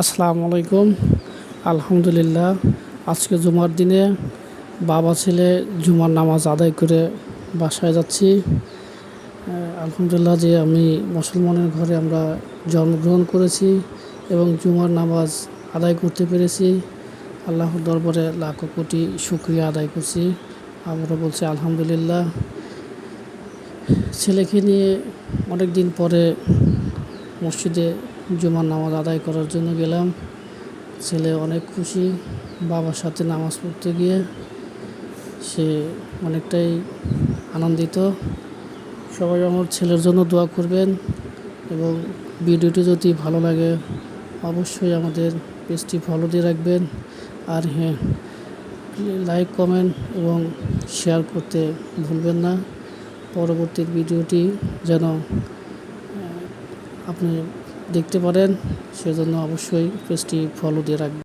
আসসালামু আলাইকুম। আলহামদুলিল্লাহ, আজকে জুমার দিনে বাবা ছেলে জুমার নামাজ আদায় করে বাসায় যাচ্ছি। আলহামদুলিল্লাহ যে আমি মুসলমানের ঘরে আমরা জন্মগ্রহণ করেছি এবং জুমার নামাজ আদায় করতে পেরেছি। আল্লাহর দরবারে লাখো কোটি শুকরিয়া আদায় করছি। আমরা বলছি আলহামদুলিল্লাহ। ছেলেকে নিয়ে অনেক দিন পরে মসজিদে জুমার নামাজ আদায় করার জন্য গেলাম। ছেলে অনেক খুশি বাবার সাথে নামাজ পড়তে গিয়ে, সে অনেকটাই আনন্দিত। সবাই আমার ছেলের জন্য দোয়া করবেন এবং ভিডিওটি যদি ভালো লাগে অবশ্যই আমাদের পেজটি ফলো দিয়ে রাখবেন। আর হ্যাঁ, লাইক কমেন্ট এবং শেয়ার করতে ভুলবেন না। পরবর্তী ভিডিওটি যেন আপনি দেখতে পারেন, সেজন্য অবশ্যই পেজটি ফলো দিয়ে রাখবেন।